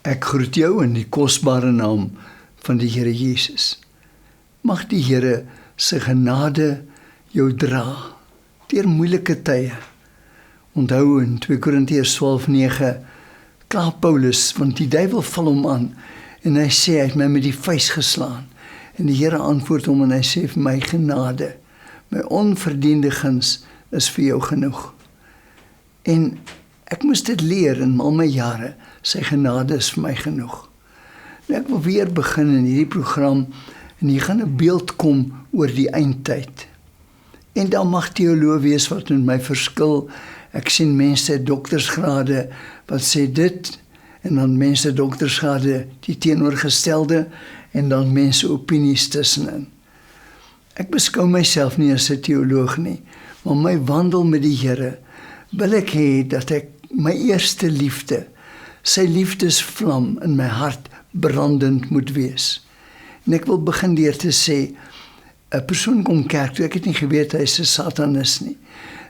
Ek groet jou in die kosbare naam van die Here Jesus. Mag die Here se genade jou dra deur moeilike tye. Onthou in 2 Korintiërs 12:9 kla Paulus, want die duiwel val hom aan en hy sê hy het my met die vuis geslaan. En die Here antwoord hom en hy sê vir my genade, my onverdiende guns is vir jou genoeg. En ek moes dit leer in al my jare, sy genade is vir my genoeg. Nou ek wil weer begin in hierdie program en hier gaan 'n beeld kom oor die eindtyd. En dan mag teoloog wees wat met my verskil. Ek sien mense doktersgrade wat sê dit, en dan mense doktersgrade die teenoorgestelde, en dan mense opinies tussenin. Ek beskou myself nie as 'n teoloog nie, maar my wandel met die Here wil ek hê dat ek my eerste liefde, sy liefdesvlam in my hart brandend moet wees. En ek wil begin deur te sê, 'n persoon kom kerk toe, ek het nie geweet hy is 'n satanis nie.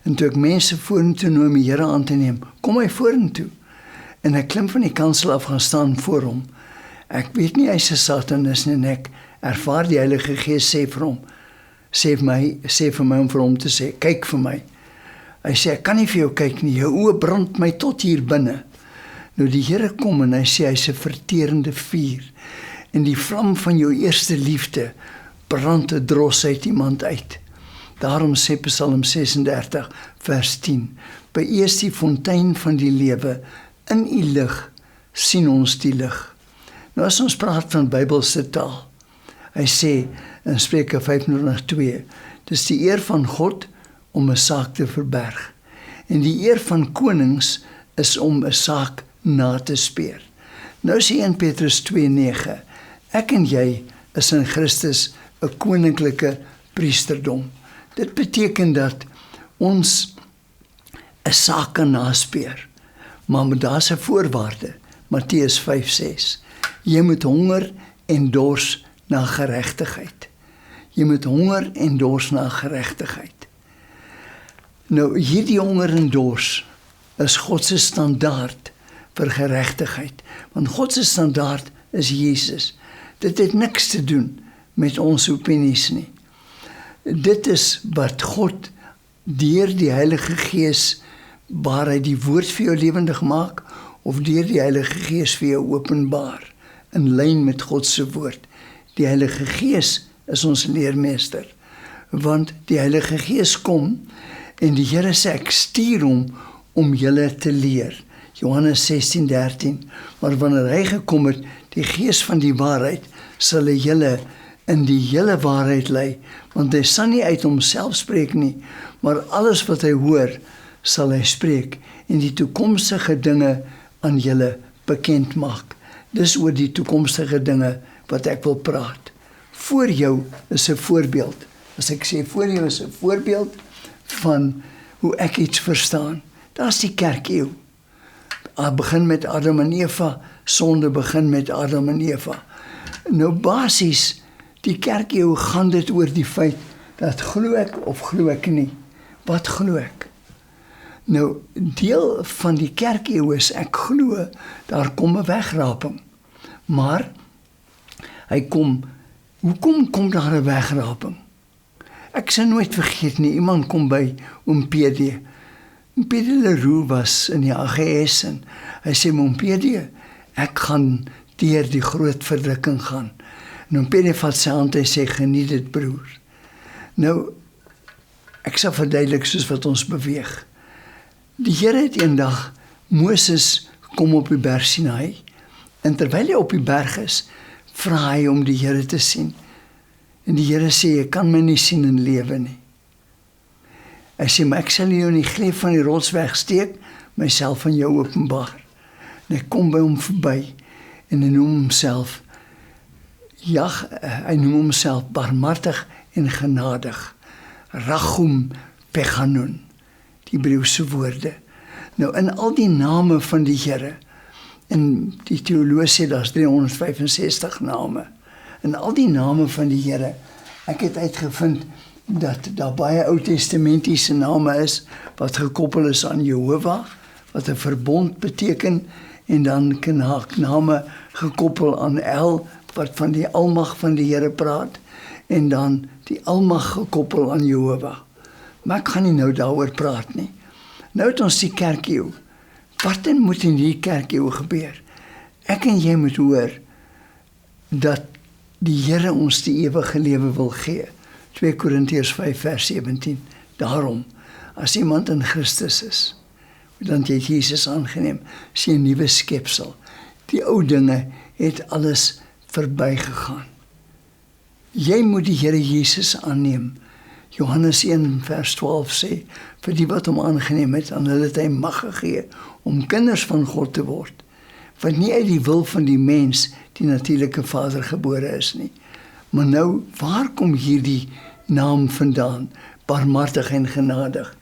En toe ek mense vorentoe nooi om die Here aan te neem, kom hy vorentoe. En ek klim van die kansel af gaan staan voor hom. Ek weet nie hy is 'n satanis nie, en ek ervaar die Heilige Gees sê vir hom, sê vir my om vir hom te sê, kyk vir my. Hy sê, ek kan nie vir jou kyk nie, jou oë brand my tot hier binne. Nou die Here kom en hy sê, hy is 'n verterende vuur. En die vlam van jou eerste liefde brand 'n dros uit iemand uit. Daarom sê Psalm 36 vers 10, by U is die fontein van die lewe, in U lig sien ons die lig. Nou as ons praat van Bybelse taal, hy sê in Spreuke 5:2, dis die eer van God om 'n saak te verberg, en die eer van konings is om 'n saak na te speur. Nou sê 1 Petrus 2:9, ek en jy is in Christus 'n koninklike priesterdom. Dit beteken dat ons 'n saak kan naspeur, maar daar's 'n voorwaarde, Matteus 5:6, jy moet honger en dors na geregtigheid. Jy moet honger en dors na geregtigheid. Nou, hierdie honger en dors is God se standaard vir geregtigheid, want God se standaard is Jesus. Dit het niks te doen met ons opinies nie. Dit is wat God deur die Heilige Gees, waar hy die woord vir jou lewendig maak, of deur die Heilige Gees vir jou openbaar, in lyn met God se woord. Die Heilige Gees is ons leermeester, want die Heilige Gees kom, en die Here sê, ek stuur hom om julle te leer. Johannes 16:13, maar wanneer hy gekom het, die Gees van die waarheid, sal hy julle in die hele waarheid lei, want hy sal nie uit homself spreek nie, maar alles wat hy hoor, sal hy spreek, en die toekomstige dinge aan julle bekend maak. Dis oor die toekomstige dinge wat ek wil praat. Voor jou is 'n voorbeeld. As ek sê voor jou is 'n voorbeeld van hoe ek iets verstaan. Daar's die kerkeeu. Begin met Adam en Eva, sonde begin met Adam en Eva. Nou basies, die kerkeeu gaan dit oor die feit dat glo ek of glo ek nie. Wat glo ek? Nou, deel van die kerkeeu is ek glo, daar kom 'n wegraping. Maar hoekom kom daar 'n wegraping? Ek sal nooit vergeet nie, iemand kom by oom PD. Oom PD Leroux was in die AGS en hy sê, oom PD, ek gaan deur die groot verdrukking gaan. En oom PD vat sy hand en hy sê, geniet dit broer. Nou, ek sal verduidelik soos wat ons beweeg. Die Here het eendag Moses kom op die berg Sinaï, en terwyl hy op die berg is, vra hy om die Here te sien. En die Here sê, jy kan my nie sien en lewe nie. Hy sê, maar ek sal jou in die gleuf van die rots wegsteek, myself aan jou openbaar. En hy kom by hom verby, en hy noem homself barmhartig en genadig. Rachum Pechanun, die Hebreëse woorde. Nou in al die name van die Here, en die teoloog sê daar's 365 name, in al die name van die Here, ek het uitgevind dat daar baie Ou Testamentiese name is, wat gekoppel is aan Jehovah, wat 'n verbond beteken, en dan knaakname gekoppel aan El, wat van die almag van die Here praat, en dan die almag gekoppel aan Jehovah. Maar ek gaan nie nou daaroor praat nie. Nou het ons die kerkeeuw. Wat moet in die kerkeeuw gebeur? Ek en jy moet hoor dat die Here ons die ewige lewe wil gee. 2 Korintiërs 5 vers 17. Daarom, as iemand in Christus is, dan het Jesus aangeneem, is hy 'n nuwe skepsel. Die ou dinge het alles verbygegaan. Jy moet die Here Jesus aanneem. Johannes 1 vers 12 sê, vir die wat hom aangeneem het, aan hulle het hy mag gegee om kinders van God te word, wat nie uit die wil van die mens, die natuurlike vader gebore is nie. Maar nou, waar kom hierdie naam vandaan? Barmhartig en genadig.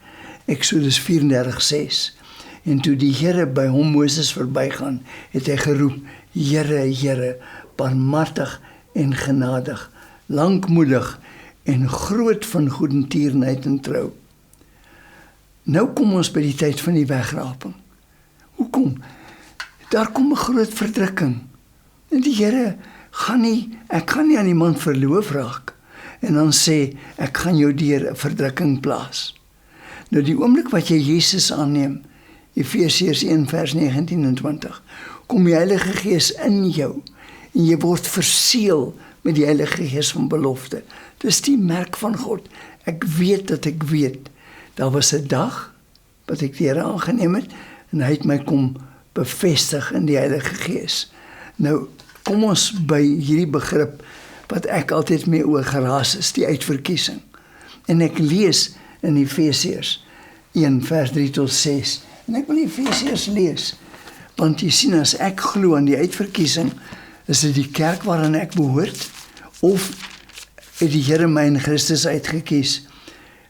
Exodus 34:6. En toe die Here by hom Moses verbygaan, het hy geroep, Here, Here, barmhartig en genadig, lankmoedig en groot van goedertierenheid en trou. Nou kom ons by die tyd van die wegraping. Hoekom? Daar kom 'n groot verdrukking. En die Here ek gaan nie aan iemand verloof raak en dan sê, ek gaan jou deur 'n verdrukking plaas. Nou die oomblik wat jy Jesus aanneem, Efesiërs 1 vers 19 en 20, kom die Heilige Gees in jou en jy word verseël met die Heilige Gees van belofte. Dis die merk van God. Ek weet dat ek weet. Daar was 'n dag wat ek die Here aangeneem het en hy het my kom bevestig in die Heilige Gees. Nou, kom ons by hierdie begrip wat ek altyd mee oor geraas is, die uitverkiesing. En ek lees in Efesiërs 1 vers 3 tot 6. En ek wil Efesiërs lees, want jy sien, as ek glo aan die uitverkiesing, is dit die kerk waarin ek behoort, of het die Here my in Christus uitgekies?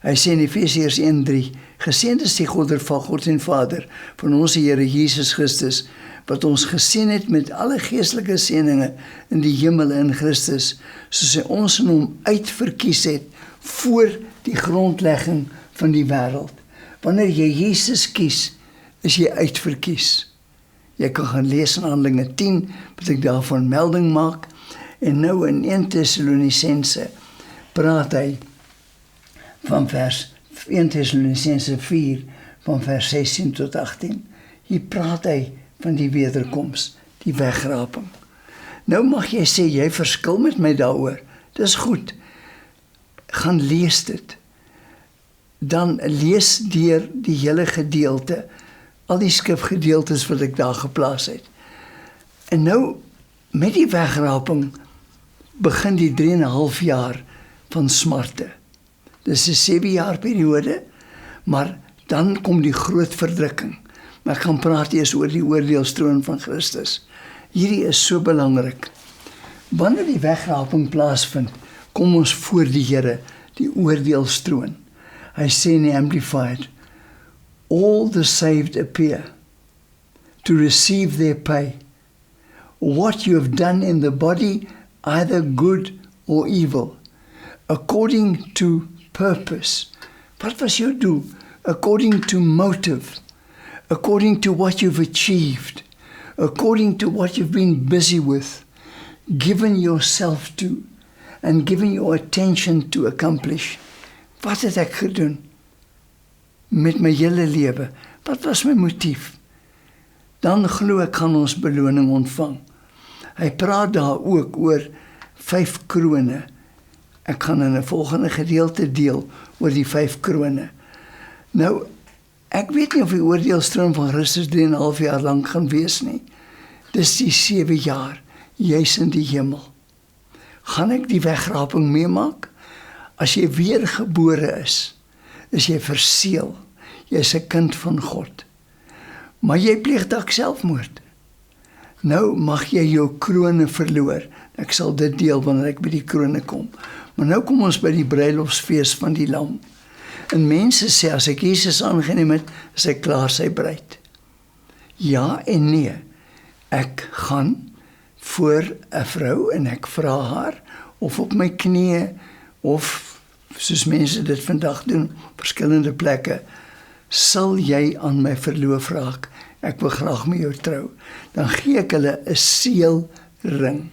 Hy sê in Efesiërs 1:3, geseënd is die God van God en Vader, van ons Here Jesus Christus, wat ons geseën het met alle geestelike seëninge in die hemel in Christus, soos hy ons in hom uitverkies het, voor die grondlegging van die wêreld. Wanneer jy Jesus kies, is jy uitverkies. Jy kan gaan lees in Handelinge 10, wat ek daarvan melding maak, en nou in 1 Tessalonisense praat hy van 1 Tessalonisense 4, van vers 16 tot 18. Hier praat hy van die wederkoms, die wegraping. Nou mag jy sê, jy verskil met my daaroor. Dis goed. Gaan lees dit. Dan lees deur die hele gedeelte, al die skrifgedeeltes wat ek daar geplaas het. En nou, met die wegraping, begin die 3,5 jaar van smarte. Dis 'n 7 jaar periode, maar dan kom die groot verdrukking. Maar ek gaan praat eers oor die oordeelstroon van Christus. Hierdie is so belangrik. Wanneer die wegraping plaasvind, kom ons voor die Here, die oordeelstroon. Hy sê in die Amplified, all the saved appear to receive their pay. What you have done in the body, either good or evil, according to purpose. Wat was jou doel? According to motive, according to what you've achieved, according to what you've been busy with, given yourself to, and given your attention to accomplish. Wat het ek gedoen met my hele lewe? Wat was my motief? Dan glo ek gaan ons beloning ontvang. Hy praat daar ook oor 5 krone. Ek gaan in 'n volgende gedeelte deel oor die 5 krone. Nou, ek weet nie of die oordeelstroom van Christus 3,5 jaar lank gaan wees nie. Dis die 7 jaar, juis in die hemel. Gaan ek die wegraping meemaak? As jy weergebore is jy verseël. Jy is 'n kind van God. Maar jy pleeg dalk selfmoord. Nou mag jy jou krone verloor. Ek sal dit deel wanneer ek by die krone kom. Maar nou kom ons by die bruilofsfees van die lam. En mense sê, as ek Jesus aangeneem het, is ek klaar sy bruid. Ja en nee. Ek gaan voor 'n vrou en ek vra haar, of op my knieë, of soos mense dit vandag doen, op verskillende plekke, sal jy aan my verloof raak, ek wil graag met jou trou, dan gee ek hulle 'n seelring.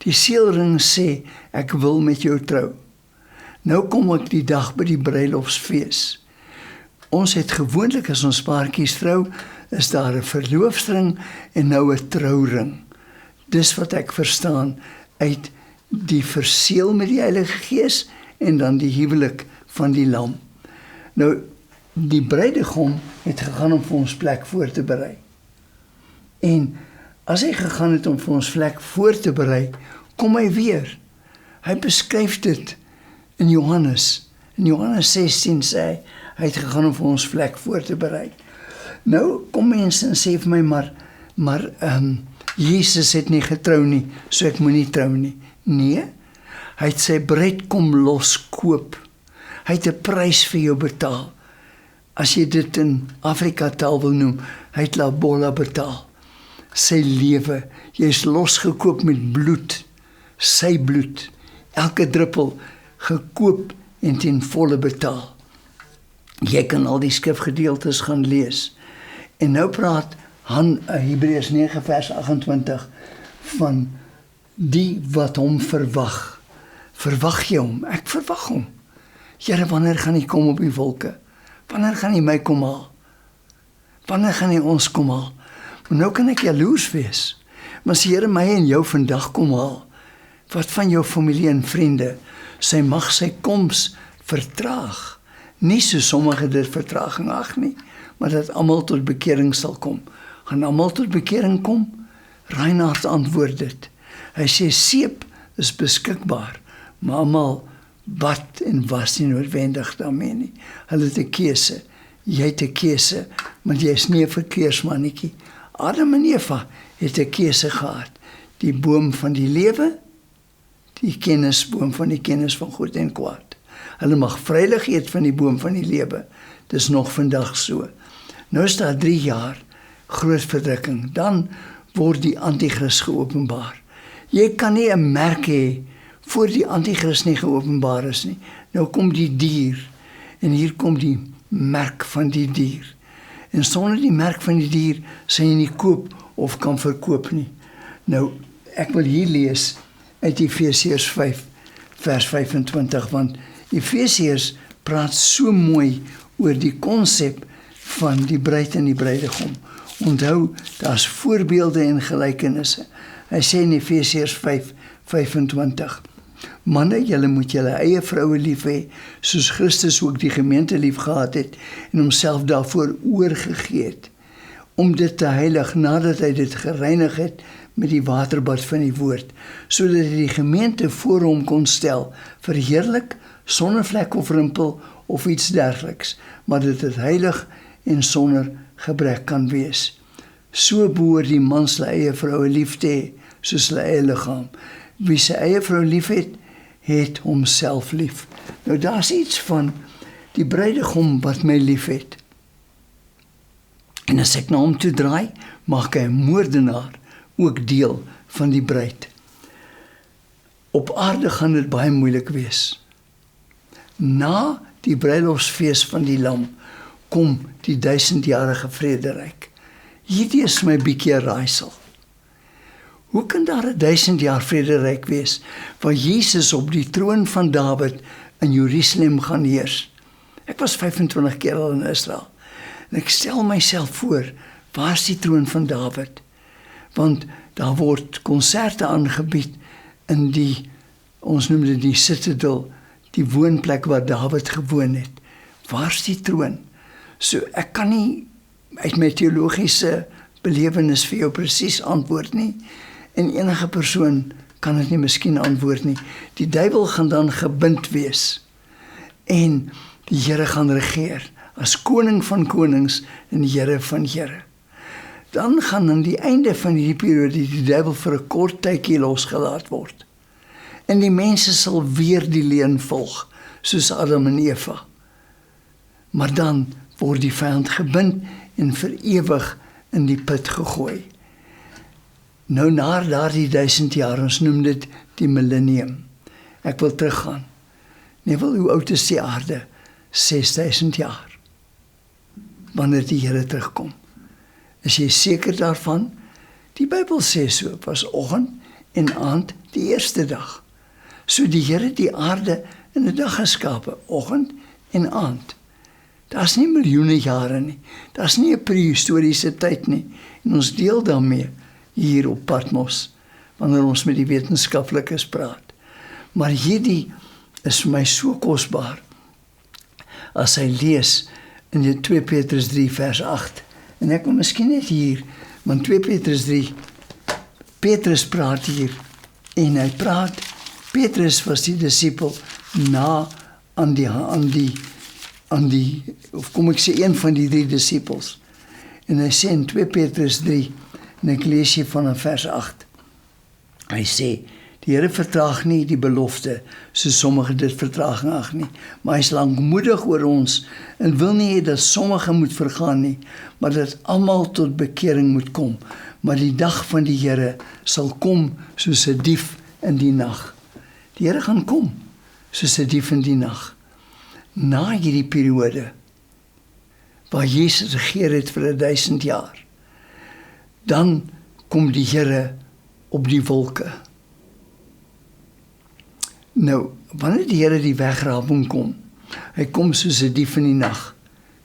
Die seelring sê, ek wil met jou trou. Nou kom ek die dag by die bruilofsfees. Ons het gewoonlik as ons paartjies trou, is daar 'n verloofsring en nou 'n trouring. Dis wat ek verstaan uit die verseël met die Heilige Gees en dan die huwelik van die lam. Nou, die bruidegom het gegaan om vir ons plek voor te berei. En as hy gegaan het om vir ons plek voor te berei, kom hy weer. Hy beskryf dit in Johannes. In Johannes 16 sê hy het gegaan om vir ons plek voor te berei. Nou kom mense en sê vir my, maar Jesus het nie getrou nie, so ek moet nie trou nie. Nee, hy het sy bruid kom loskoop. Hy het 'n prys vir jou betaal. As jy dit in Afrika taal wil noem, hy het Labola betaal. Sy lewe, jy is losgekoop met bloed, sy bloed, elke druppel gekoop en ten volle betaal. Jy kan al die skrifgedeeltes gaan lees. En nou praat Hebreërs 9 vers 28 van die wat hom verwag. Verwag jy hom? Ek verwag hom. Here, wanneer gaan hy kom op die wolke? Wanneer gaan hy my kom haal? Wanneer gaan hy ons kom haal? Maar nou kan ek jaloers wees. Maar as die Here my en jou vandag kom haal, wat van jou familie en vriende? Sy mag sy koms vertraag. Nie so sommige dit vertraging ag nie, maar dat almal tot bekering sal kom. Gaan almal tot bekering kom? Reinhard antwoord dit. Hy sê seep is beskikbaar, maar almal bad en was nie noodwendig daarmee nie. Hulle het 'n keuse. Jy het 'n keuse, want jy is nie 'n verkeersmannetjie. Adam en Eva het 'n keuse gehad. Die boom van die lewe, die kennisboom van die kennis van goed en kwaad. Hulle mag vrylik eet van die boom van die lewe. Dis nog vandag so. Nou is daar 3 jaar groot verdrukking. Dan word die anti-kris geopenbaar. Jy kan nie 'n merk hê voor die anti-kris nie geopenbaar is nie. Nou kom die dier en hier kom die merk van die dier. En sonder die merk van die dier sal jy nie koop of kan verkoop nie. Nou, ek wil hier lees uit Efesiërs 5 vers 25, want Efesiërs praat so mooi oor die konsep van die bruid en die bruidegom. Onthou, daar's voorbeelde en gelykenisse. Hy sê in Efesiërs 5:25, manne, julle moet julle eie vroue lief hê, soos Christus ook die gemeente lief gehad het en homself daarvoor oorgegee het, om dit te heilig nadat hy dit gereinig het met die waterbad van die woord, sodat hy die gemeente voor hom kon stel, verheerlik, sonder vlek of rimpel of iets dergeliks, maar dat dit heilig en sonder gebrek kan wees. So behoort die man sy eie vroue lief te hê, soos sy eie liggaam. Wie sy eie vrou lief het homself lief. Nou daar's iets van die bruidegom wat my lief het. En as ek na hom toe draai, maak hy 'n moordenaar ook deel van die bruid. Op aarde gaan dit baie moeilik wees. Na die bruilofsfees van die lam kom die 1000-jarige vrederyk. Hierdie is my bietjie 'n raaisel. Hoe kan daar 'n 1000 jaar vrederyk wees waar Jesus op die troon van Dawid in Jerusalem gaan heers? Ek was 25 keer al in Israel en ek stel myself voor, waar is die troon van Dawid? Want daar word konserte aangebied in die, ons noem dit die citadel, die woonplek waar Dawid gewoon het. Waar is die troon? So ek kan nie uit my teologiese belewenis vir jou presies antwoord nie, en enige persoon kan dit nie miskien antwoord nie. Die duiwel gaan dan gebind wees en die Here gaan regeer as koning van konings en die Here van Here. Dan gaan aan die einde van hierdie periode die duiwel vir 'n kort tydjie losgelaat word. En die mense sal weer die leuen volg, soos Adam en Eva. Maar dan word die vyand gebind en vir ewig in die put gegooi. Nou na daardie 1000 jaar, ons noem dit die millennium. Ek wil teruggaan. Nee, hoe oud is die aarde? 6000 jaar. wanneer die Here terugkom. Is jy seker daarvan? Die Bybel sê so, was oggend en aand die eerste dag. So die Here het die aarde in 'n dag geskape, oggend en aand. Daar's nie miljoene jare nie. Daar's nie 'n prehistoriese tyd nie. En ons deel daarmee hier op Patmos, wanneer ons met die wetenskaplikes praat. Maar hierdie is vir my so kosbaar, as hy lees in die 2 Petrus 3 vers 8. En ek wil miskien net hier, want 2 Petrus 3, Petrus praat hier, en hy praat, Petrus was die disipel na aan die, of kom ek sê, een van die 3 disipels. En hy sê in 2 Petrus 3, en ek lees hier van vers 8, hy sê, die Here vertraag nie die belofte, soos sommige dit vertraging ag nie, maar hy is lankmoedig oor ons, en wil nie hê dat sommige moet vergaan nie, maar dat almal tot bekering moet kom. Maar die dag van die Here sal kom soos 'n dief in die nag. Die Here gaan kom soos 'n dief in die nag. Na hierdie periode, waar Jesus regeer het vir 1000 jaar, dan kom die Here op die wolke. Nou, wanneer die Here die wegraping kom, hy kom soos 'n dief in die nag.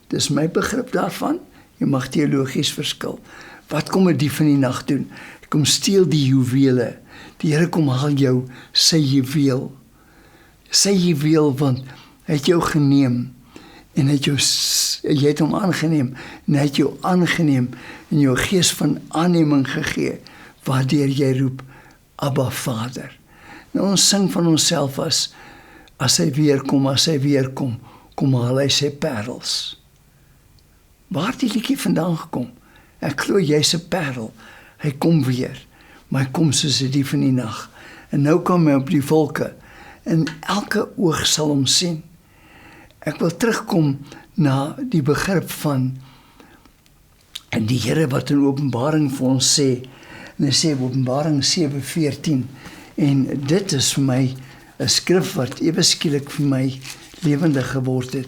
Dis my begrip daarvan, jy mag teologies verskil. Wat kom 'n dief in die nag doen? Hy kom steel die juwele. Die Here kom haal jou sy juweel. Sy juweel, want hy het jou geneem, en jy het hom aangeneem, en hy het jou aangeneem, en jou gees van aanneming gegee, waardeur jy roep, Abba Vader. Nou ons sing van onsself as hy weer kom, kom haal hy sy parels. Waar het die liedjie vandaan gekom? Ek glo jy's 'n parel. Hy kom weer, maar hy kom soos 'n dief in die nag. En nou kom hy op die wolke, en elke oog sal hom sien. Ek wil terugkom na die begrip van, en die Here wat in Openbaring vir ons sê, en hy sê Openbaring 7:14, en dit is vir my 'n skrif wat ewe skielik vir my lewendig geword het.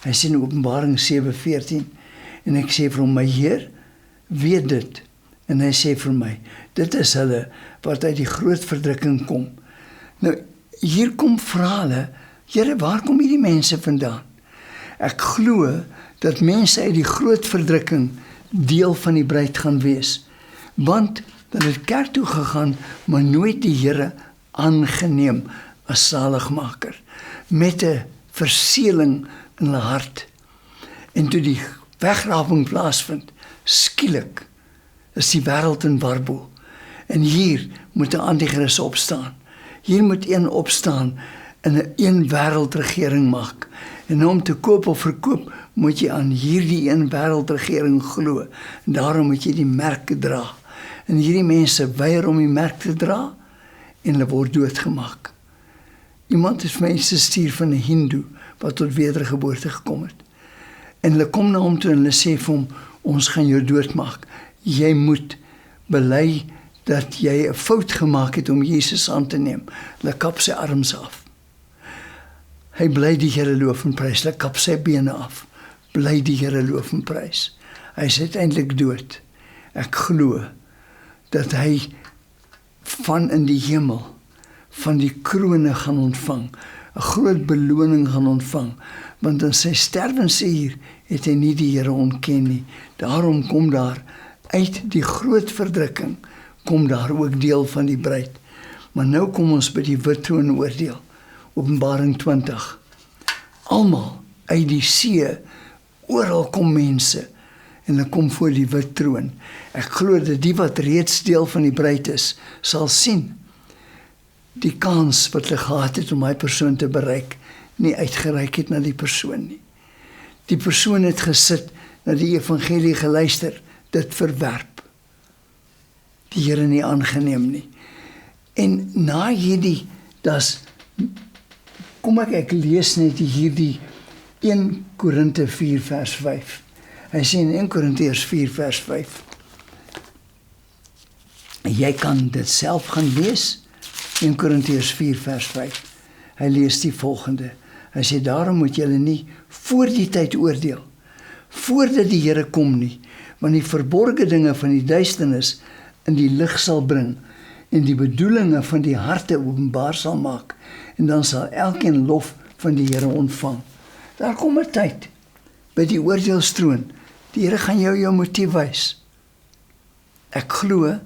Hy sê in Openbaring 7:14, en ek sê vir hom, my Heer, weet dit, en hy sê vir my, dit is hulle wat uit die groot verdrukking kom. Nou, hier kom verhale, Here, waar kom hierdie mense vandaan? Ek glo dat mense uit die groot verdrukking deel van die bruid gaan wees, want dan het kerk toe gegaan, maar nooit die Here aangeneem as saligmaker, met 'n verseeling in hulle hart. En toe die wegraping plaasvind, skielik is die wêreld in warboel. En hier moet 'n anti-kris opstaan. Hier moet een opstaan en 'n een wêreldregering maak. En om te koop of verkoop, moet jy aan hierdie een wêreldregering glo. En daarom moet jy die merk dra. En hierdie mense weier om die merk te dra, en hulle word doodgemaak. Iemand het vir my gestuur van 'n hindoe, wat tot wedergeboorte gekom het. En hulle kom na hom toe en hulle sê vir hom, ons gaan jou doodmaak. Jy moet bely dat jy 'n fout gemaak het om Jesus aan te neem. Hulle kap sy arms af. Hy bly die Here loof en prys. Hulle kap sy bene af. Bly die Here loof en prys. Hy is uiteindelik dood. Ek glo dat hy van in die hemel, van die krone gaan ontvang, 'n groot beloning gaan ontvang, want in sy sterwensuur het hy nie die Here ontken nie. Daarom kom daar uit die groot verdrukking, kom daar ook deel van die bruid. Maar nou kom ons by die wit troon oordeel, Openbaring 20. Almal uit die see, oral kom mense, en hulle kom voor die wit troon. Ek glo dat die wat reeds deel van die bruid is, sal sien die kans wat hulle gehad het om die persoon te bereik, nie uitgereik het na die persoon nie. Die persoon het gesit, na die evangelie geluister, dit verwerp. Die Here nie aangeneem nie. En na hierdie, kom ek lees net hierdie 1 Korinte 4 vers 5. Hy sê in 1 Korintiërs 4 vers 5. Jy kan dit self gaan lees, 1 Korintiërs 4 vers 5. Hy lees die volgende. Hy sê, daarom moet julle nie voor die tyd oordeel, voordat die Here kom nie, want die verborgde dinge van die duisternis in die lig sal bring en die bedoelinge van die harte openbaar sal maak, en dan sal elkeen lof van die Here ontvang. Daar kom 'n tyd by die oordeelstroon, die Here gaan jou motief wys. Ek glo,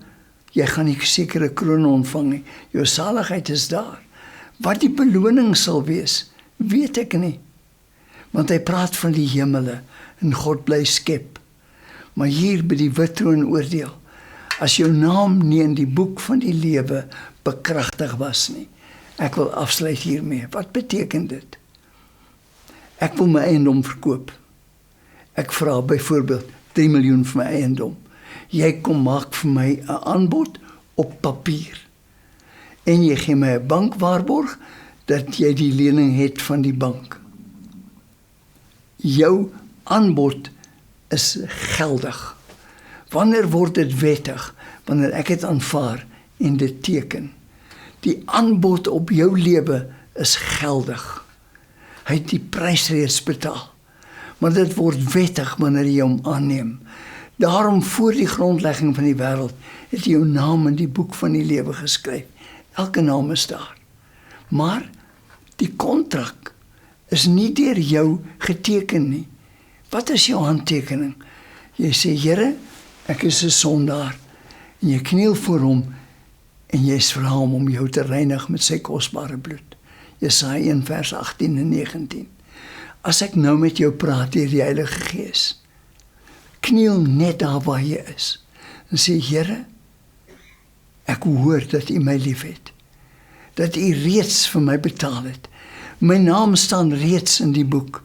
jy gaan nie sekere krone ontvang nie, jou saligheid is daar. Wat die beloning sal wees, weet ek nie, want hy praat van die hemele, en God bly skep. Maar hier by die wit troon oordeel, as jou naam nie in die boek van die lewe bekragtig was nie. Ek wil afsluit hiermee. Wat beteken dit? Ek wil my eiendom verkoop. Ek vra byvoorbeeld 3 miljoen vir my eiendom. Jy kom maak vir my 'n aanbod op papier. En jy gee my 'n bankwaarborg dat jy die lening het van die bank. Jou aanbod is geldig. Wanneer word dit wettig? Wanneer ek het aanvaar en dit teken. Die aanbod op jou lewe is geldig. Hy het die prys reeds betaal. Maar dit word wettig wanneer jy hom aanneem. Daarom voor die grondlegging van die wêreld het jy jou naam in die boek van die lewe geskryf. Elke naam is daar. Maar die kontrak is nie deur jou geteken nie. Wat is jou handtekening? Jy sê, Here, ek is 'n sondaar. En jy kniel voor hom en jy vra hom om jou te reinig met sy kosbare bloed. Jesaja 1 vers 18 en 19. As ek nou met jou praat deur die Heilige Gees, kniel net daar waar jy is en sê, Here, ek hoor dat U my liefhet, dat U reeds vir my betaal het. My naam staan reeds in die boek.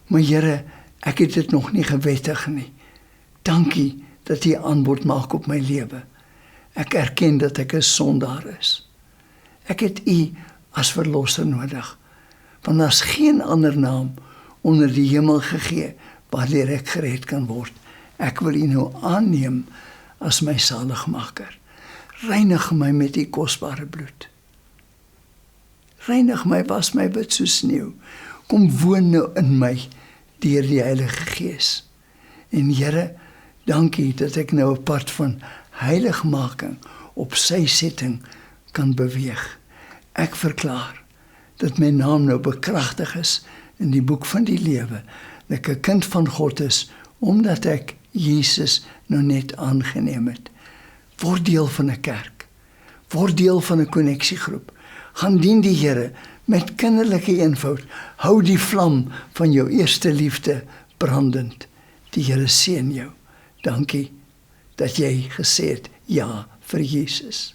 Maar Here, ek het dit nog nie gewettig nie. Dankie dat U aanbod maak op my lewe. Ek erken dat ek 'n sondaar is. Ek het U as verlosser nodig. Want daar's geen ander naam onder die hemel gegee waardeur ek gered kan word. Ek wil U nou aanneem as my saligmaker. Reinig my met U kosbare bloed. Reinig my, was my wit soos sneeu. Kom woon nou in my deur die Heilige Gees. En Here, dankie dat ek nou 'n pad van heiligmaking op sy setting kan beweeg. Ek verklaar dat my naam nou bekragtig is in die boek van die lewe, dat ek 'n kind van God is, omdat ek Jesus nou net aangeneem het. Word deel van 'n kerk, word deel van 'n koneksiegroep, gaan dien die Here met kinderlike eenvoud, hou die vlam van jou eerste liefde brandend. Die Here seën jou. Dankie dat jy gesê het ja vir Jesus.